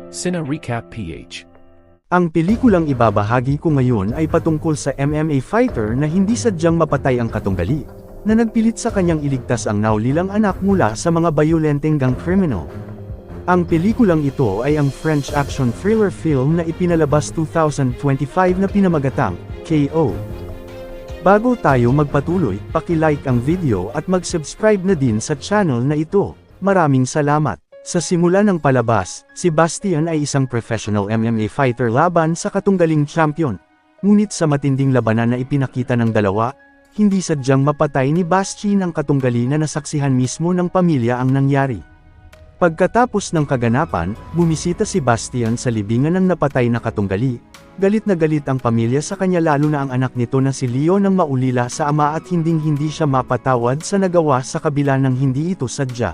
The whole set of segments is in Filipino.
Cine Recap PH. Ang pelikulang ibabahagi ko ngayon ay patungkol sa MMA fighter na hindi sadyang mapatay ang katunggali, na nagpilit sa kanyang iligtas ang naulilang anak mula sa mga bayolenteng gang kriminal. Ang pelikulang ito ay ang French action thriller film na ipinalabas 2025 na pinamagatang KO. Bago tayo magpatuloy, paki-like ang video at mag-subscribe na din sa channel na ito. Maraming salamat. Sa simula ng palabas, si Bastien ay isang professional MMA fighter laban sa katunggaling champion. Ngunit sa matinding labanan na ipinakita ng dalawa, hindi sadyang mapatay ni Bastien ang katunggali na nasaksihan mismo ng pamilya ang nangyari. Pagkatapos ng kaganapan, bumisita si Bastien sa libingan ng napatay na katunggali. Galit na galit ang pamilya sa kanya lalo na ang anak nito na si Leo nang maulila sa ama at hindi siya mapatawad sa nagawa sa kabila ng hindi ito sadya.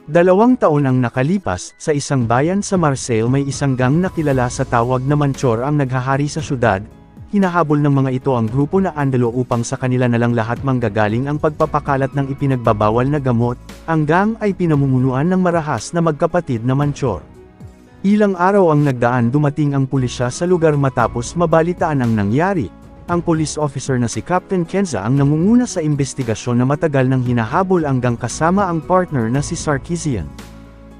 2 taon ang nakalipas, sa isang bayan sa Marseille may isang gang na kilala sa tawag na Manchor ang naghahari sa syudad. Hinahabol ng mga ito ang grupo na Andalo upang sa kanila na lang lahat manggagaling ang pagpapakalat ng ipinagbabawal na gamot. Ang gang ay pinamumunuan ng marahas na magkapatid na Manchor. Ilang araw ang nagdaan dumating ang pulisya sa lugar matapos mabalitaan ang nangyari. Ang police officer na si Captain Kenza ang nangunguna sa investigasyon na matagal nang hinahabol ang gang kasama ang partner na si Sarkisian.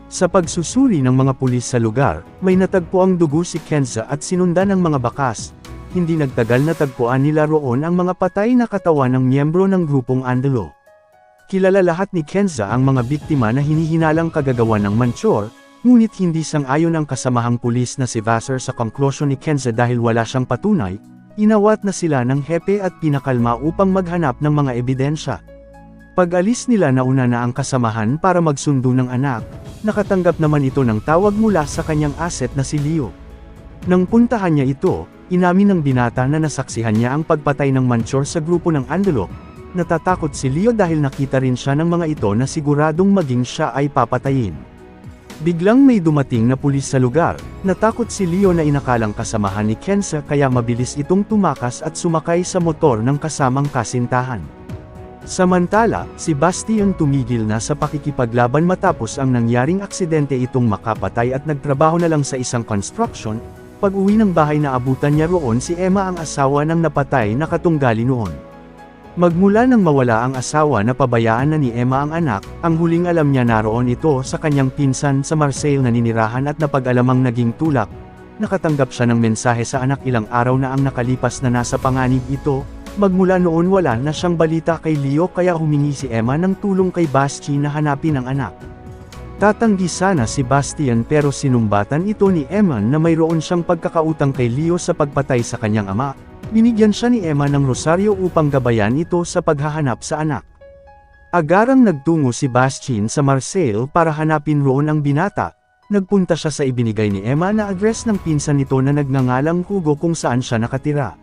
Sa pagsusuri ng mga pulis sa lugar, may natagpo ang dugo si Kenza at sinundan ng mga bakas. Hindi nagtagal natagpuan nila roon ang mga patay na katawan ng miyembro ng grupong Andalo. Kilala lahat ni Kenza ang mga biktima na hinihinalang kagagawan ng Manchor, ngunit hindi sang-ayon ang kasamahang pulis na si Vassar sa konklusyon ni Kenza dahil wala siyang patunay. Inawat na sila ng hepe at pinakalma upang maghanap ng mga ebidensya. Pag-alis nila nauna na ang kasamahan para magsundo ng anak, nakatanggap naman ito ng tawag mula sa kanyang asset na si Leo. Nang puntahan niya ito, inamin ng binata na nasaksihan niya ang pagpatay ng Manchor sa grupo ng Andalo. Natatakot si Leo dahil nakita rin siya ng mga ito na siguradong maging siya ay papatayin. Biglang may dumating na pulis sa lugar. Natakot si Leo na inakalang kasamahan ni Kenza kaya mabilis itong tumakas at sumakay sa motor ng kasamang kasintahan. Samantala, si Bastien tumigil na sa pakikipaglaban matapos ang nangyaring aksidente itong makapatay at nagtrabaho na lang sa isang construction. Pag-uwi ng bahay na abutan niya roon si Emma ang asawa ng napatay na katunggali noon. Magmula nang mawala ang asawa na pabayaan na ni Emma ang anak, ang huling alam niya naroon ito sa kanyang pinsan sa Marseille na ninirahan at napag-alamang naging tulak. Nakatanggap siya ng mensahe sa anak ilang araw na ang nakalipas na nasa panganib ito. Magmula noon wala na siyang balita kay Leo kaya humingi si Emma ng tulong kay Bastien na hanapin ang anak. Tatanggi sana si Bastien pero sinumbatan ito ni Emma na mayroon siyang pagkakautang kay Leo sa pagpatay sa kanyang ama. Binigyan siya ni Emma ng rosaryo upang gabayan ito sa paghahanap sa anak. Agarang nagtungo si Bastien sa Marseille para hanapin roon ang binata. Nagpunta siya sa ibinigay ni Emma na address ng pinsan nito na nagngangalang Hugo kung saan siya nakatira.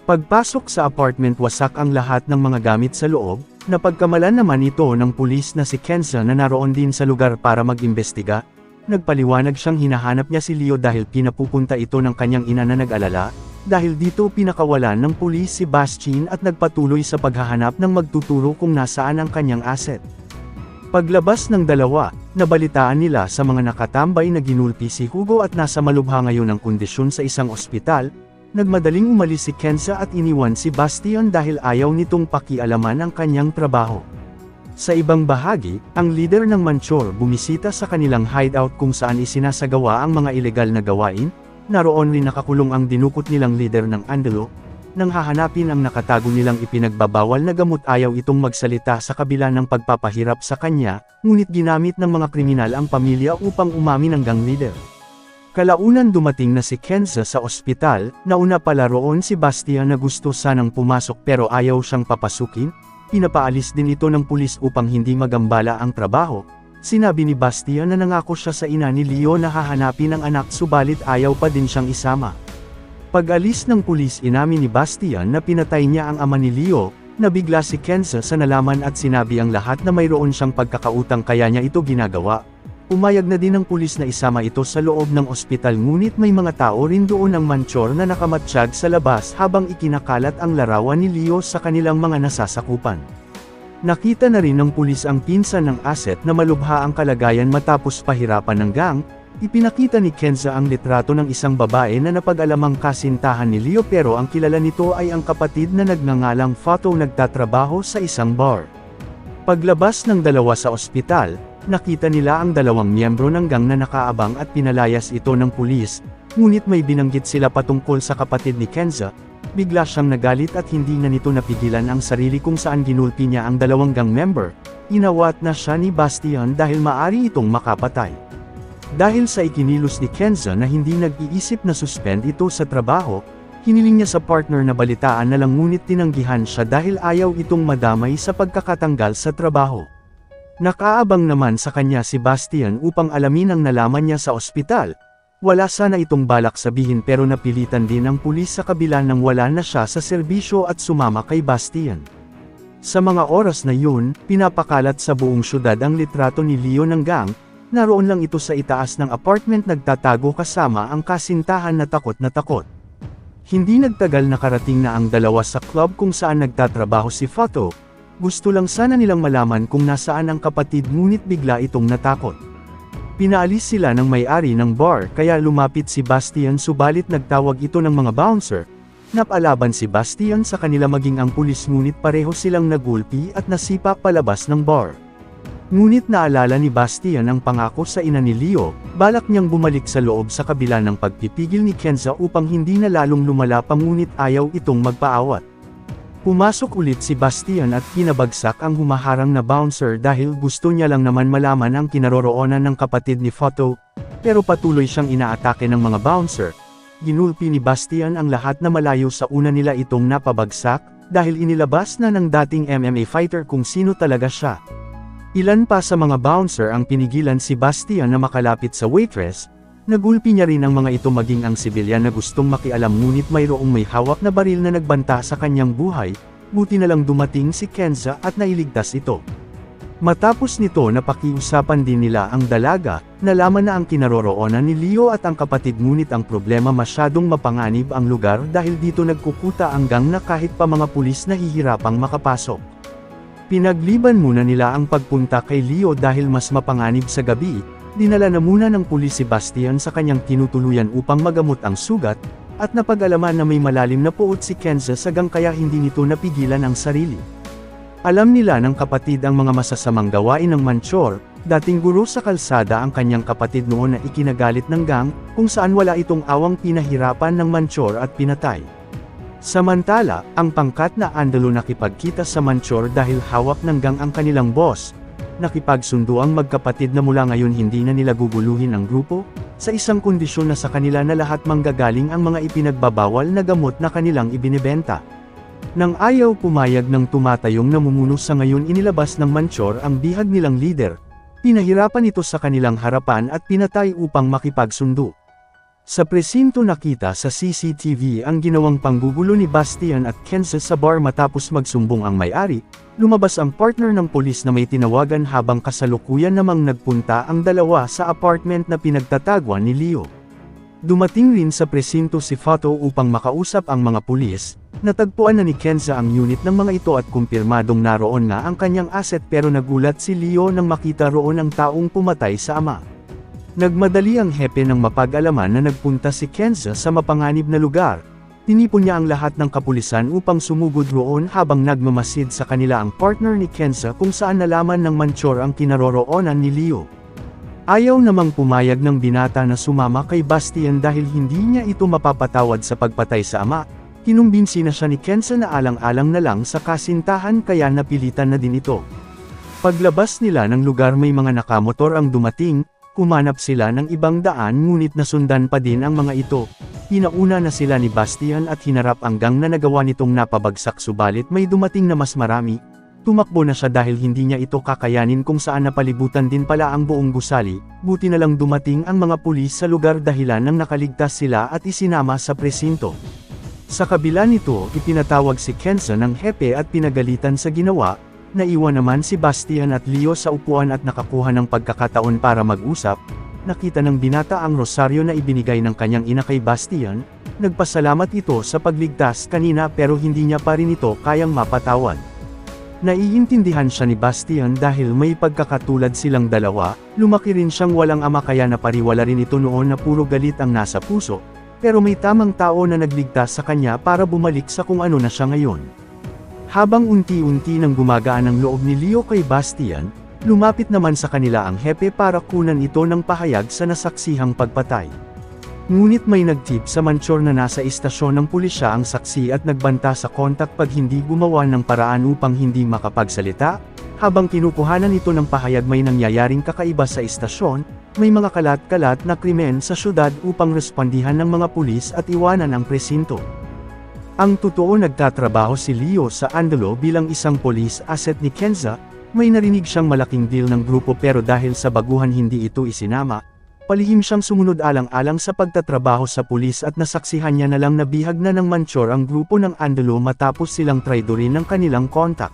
Pagpasok sa apartment wasak ang lahat ng mga gamit sa loob. Napagkamalan naman ito ng pulis na si Kenza na naroon din sa lugar para mag-imbestiga. Nagpaliwanag siyang hinahanap niya si Leo dahil pinapupunta ito ng kanyang ina na nag-alala. Dahil dito pinakawalan ng pulis si Bastien at nagpatuloy sa paghahanap ng magtuturo kung nasaan ang kanyang asset. Paglabas ng dalawa, nabalitaan nila sa mga nakatambay na ginulpi si Hugo at nasa malubha ngayon ang kondisyon sa isang ospital. Nagmadaling umalis si Kenza at iniwan si Bastien dahil ayaw nitong pakialaman ang kanyang trabaho. Sa ibang bahagi, ang leader ng Manchor bumisita sa kanilang hideout kung saan isinasagawa ang mga ilegal na gawain. Naroon rin nakakulong ang dinukot nilang leader ng Andalo. Nang hahanapin ang nakatago nilang ipinagbabawal na gamot ayaw itong magsalita sa kabila ng pagpapahirap sa kanya, ngunit ginamit ng mga kriminal ang pamilya upang umamin ang gang leader. Kalaunan dumating na si Kenza sa ospital, nauna pala roon si Bastien na gusto sanang pumasok pero ayaw siyang papasukin. Pinapaalis din ito ng pulis upang hindi magambala ang trabaho. Sinabi ni Bastien na nangako siya sa ina ni Leo na hahanapin ang anak subalit ayaw pa din siyang isama. Pag-alis ng pulis inamin ni Bastien na pinatay niya ang ama ni Leo, nabigla si Kenza sa nalaman at sinabi ang lahat na mayroon siyang pagkakautang kaya niya ito ginagawa. Umayag na din ng pulis na isama ito sa loob ng ospital ngunit may mga tao rin doon ang Manchor na nakamatsyag sa labas habang ikinakalat ang larawan ni Leo sa kanilang mga nasasakupan. Nakita na rin ng pulis ang pinsan ng asset na malubha ang kalagayan matapos pahirapan ng gang. Ipinakita ni Kenza ang litrato ng isang babae na napag-alamang kasintahan ni Leo pero ang kilala nito ay ang kapatid na nagngangalang Photo nagtatrabaho sa isang bar. Paglabas ng dalawa sa ospital, nakita nila ang dalawang miyembro ng gang na nakaabang at pinalayas ito ng pulis, ngunit may binanggit sila patungkol sa kapatid ni Kenza. Bigla siyang nagalit at hindi na nito napigilan ang sarili kung saan ginulpi niya ang dalawang gang member. Inawat na siya ni Bastian dahil maari itong makapatay. Dahil sa ikinilos ni Kenza na hindi nag-iisip na suspend ito sa trabaho, hiniling niya sa partner na balitaan na lang ngunit tinanggihan siya dahil ayaw itong madamay sa pagkakatanggal sa trabaho. Nakaabang naman sa kanya si Bastian upang alamin ang nalaman niya sa ospital. Wala sana itong balak sabihin pero napilitan din ang pulis sa kabila nang wala na siya sa serbisyo at sumama kay Bastian. Sa mga oras na yun, pinapakalat sa buong syudad ang litrato ni Leo ng gang. Naroon lang ito sa itaas ng apartment nagtatago kasama ang kasintahan na takot na takot. Hindi nagtagal nakarating na ang dalawa sa club kung saan nagtatrabaho si Photo. Gusto lang sana nilang malaman kung nasaan ang kapatid ngunit bigla itong natakot. Pinaalis sila ng may-ari ng bar kaya lumapit si Bastian subalit nagtawag ito ng mga bouncer. Napalaban si Bastian sa kanila maging ang pulis ngunit pareho silang nagulpi at nasipa palabas ng bar. Ngunit naalala ni Bastian ang pangako sa ina ni Leo, balak niyang bumalik sa loob sa kabila ng pagpipigil ni Kenza upang hindi na lalong lumala pa ngunit ayaw itong magpaawat. Pumasok ulit si Bastian at pinabagsak ang humaharang na bouncer dahil gusto niya lang naman malaman ang kinaroroonan ng kapatid ni Photo, pero patuloy siyang inaatake ng mga bouncer. Ginulpi ni Bastian ang lahat na malayo sa una nila itong napabagsak, dahil inilabas na ng dating MMA fighter kung sino talaga siya. Ilan pa sa mga bouncer ang pinigilan si Bastian na makalapit sa waitress. Nagulpi niya rin ang mga ito maging ang sibilyan na gustong makialam ngunit mayroong may hawak na baril na nagbanta sa kanyang buhay, buti na lang dumating si Kenza at nailigtas ito. Matapos nito napakiusapan din nila ang dalaga, nalaman na ang kinaroroonan ni Leo at ang kapatid ngunit ang problema masyadong mapanganib ang lugar dahil dito nagkukuta ang gang na kahit pa mga pulis nahihirapang makapasok. Pinagliban muna nila ang pagpunta kay Leo dahil mas mapanganib sa gabi, dinala na muna ng pulis si Bastian sa kanyang tinutuluyan upang magamot ang sugat, at napag-alaman na may malalim na puot si Kenza sa gang kaya hindi nito napigilan ang sarili. Alam nila ng kapatid ang mga masasamang gawain ng Manchor, dating guro sa kalsada ang kanyang kapatid noon na ikinagalit ng gang, kung saan wala itong awang pinahirapan ng Manchor at pinatay. Samantala, ang pangkat na Andalo nakipagkita sa Manchor dahil hawak ng gang ang kanilang boss. Nakipagsundo ang magkapatid na mula ngayon hindi na nila guguluhin ang grupo, sa isang kondisyon na sa kanila na lahat manggagaling ang mga ipinagbabawal na gamot na kanilang ibinebenta. Nang ayaw pumayag ng tumatayong namumuno sa ngayon inilabas ng Manchor ang bihag nilang leader. Pinahirapan ito sa kanilang harapan at pinatay upang makipagsundo. Sa presinto nakita sa CCTV ang ginawang panggugulo ni Bastian at Kenza sa bar matapos magsumbong ang may-ari, lumabas ang partner ng pulis na may tinawagan habang kasalukuyan namang nagpunta ang dalawa sa apartment na pinagtatagwan ni Leo. Dumating rin sa presinto si Photo upang makausap ang mga pulis, natagpuan na ni Kenza ang unit ng mga ito at kumpirmadong naroon nga ang kanyang asset pero nagulat si Leo nang makita roon ang taong pumatay sa ama. Nagmadali ang hepe ng mapag-alaman na nagpunta si Kenza sa mapanganib na lugar. Tinipon niya ang lahat ng kapulisan upang sumugod roon habang nagmamasid sa kanila ang partner ni Kenza kung saan nalaman ng Manchor ang kinaroroonan ni Leo. Ayaw namang pumayag ng binata na sumama kay Bastian dahil hindi niya ito mapapatawad sa pagpatay sa ama. Kinumbinsi na siya ni Kenza na alang-alang na lang sa kasintahan kaya napilitan na din ito. Paglabas nila ng lugar may mga nakamotor ang dumating. Kumanap sila ng ibang daan ngunit nasundan pa din ang mga ito. Pinauna na sila ni Bastian at hinarap ang gang na nagawa nitong napabagsak subalit may dumating na mas marami. Tumakbo na siya dahil hindi niya ito kakayanin kung saan napalibutan din pala ang buong gusali, buti na lang dumating ang mga pulis sa lugar dahilan nang nakaligtas sila at isinama sa presinto. Sa kabila nito, ipinatawag si Kenza ng hepe at pinagalitan sa ginawa. Naiwan naman si Bastian at Leo sa upuan at nakakuha ng pagkakataon para mag-usap. Nakita ng binata ang rosaryo na ibinigay ng kanyang ina kay Bastian. Nagpasalamat ito sa pagligtas kanina pero hindi niya pa rin ito kayang mapatawad. Naiintindihan siya ni Bastian dahil may pagkakatulad silang dalawa, lumaki rin siyang walang ama kaya napariwala rin ito noon na puro galit ang nasa puso, pero may tamang tao na nagligtas sa kanya para bumalik sa kung ano na siya ngayon. Habang unti-unti nang gumagaan ang loob ni Leo kay Bastian, lumapit naman sa kanila ang hepe para kunan ito ng pahayag sa nasaksihang pagpatay. Ngunit may nagtip sa Manchor na nasa istasyon ng pulisya ang saksi at nagbanta sa kontak pag hindi gumawa ng paraan upang hindi makapagsalita. Habang kinukuhanan ito ng pahayag may nangyayaring kakaiba sa istasyon, may mga kalat-kalat na krimen sa syudad upang respondihan ng mga pulis at iwanan ang presinto. Ang totoo nagtatrabaho si Leo sa Andalo bilang isang police asset ni Kenza, may narinig siyang malaking deal ng grupo pero dahil sa baguhan hindi ito isinama. Palihim siyang sumunod alang-alang sa pagtatrabaho sa pulis at nasaksihan niya na lang na bihag na ng Manchor ang grupo ng Andalo matapos silang traidorin ng kanilang kontak.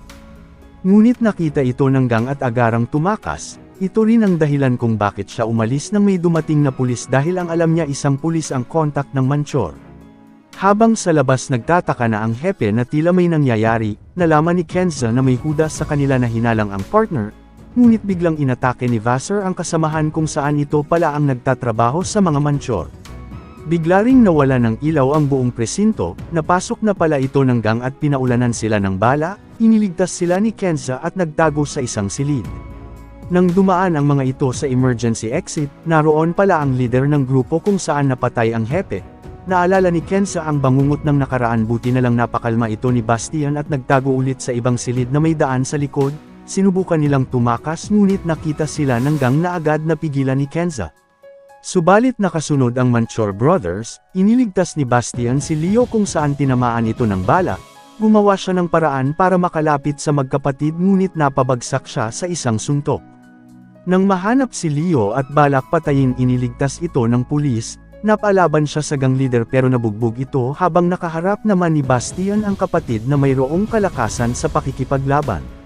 Ngunit nakita ito ng gang at agarang tumakas, ito rin ang dahilan kung bakit siya umalis nang may dumating na pulis dahil ang alam niya isang pulis ang kontak ng Manchor. Habang sa labas nagtataka na ang hepe na tila may nangyayari, nalaman ni Kenza na may hudas sa kanila na hinalang ang partner, ngunit biglang inatake ni Vassar ang kasamahan kung saan ito pala ang nagtatrabaho sa mga Manchor. Bigla ring nawala ng ilaw ang buong presinto, napasok na pala ito ng gang at pinaulanan sila ng bala, iniligtas sila ni Kenza at nagtago sa isang silid. Nang dumaan ang mga ito sa emergency exit, naroon pala ang leader ng grupo kung saan napatay ang hepe. Naalala ni Kenza ang bangungot ng nakaraan buti na lang napakalma ito ni Bastian at nagtago ulit sa ibang silid na may daan sa likod. Sinubukan nilang tumakas ngunit nakita sila ng gang na agad napigilan ni Kenza. Subalit nakasunod ang Manchor Brothers, iniligtas ni Bastian si Leo kung saan tinamaan ito ng bala, gumawa siya ng paraan para makalapit sa magkapatid ngunit napabagsak siya sa isang suntok. Nang mahanap si Leo at balak patayin iniligtas ito ng pulis, napalaban siya sa gang leader pero nabugbog ito habang nakaharap naman ni Bastian ang kapatid na mayroong kalakasan sa pakikipaglaban.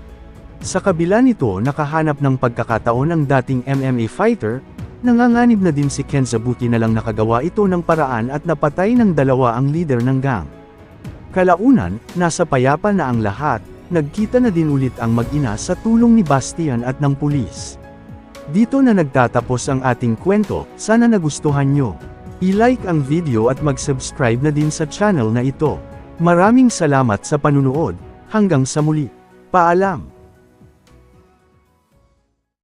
Sa kabila nito nakahanap ng pagkakataon ang dating MMA fighter, nanganganib na din si Kenza buti na lang nakagawa ito ng paraan at napatay ng dalawa ang leader ng gang. Kalaunan, nasa payapa na ang lahat, nagkita na din ulit ang mag-ina sa tulong ni Bastian at ng pulis. Dito na nagtatapos ang ating kwento, sana nagustuhan nyo. I-like ang video at mag-subscribe na din sa channel na ito. Maraming salamat sa panunood, hanggang sa muli. Paalam!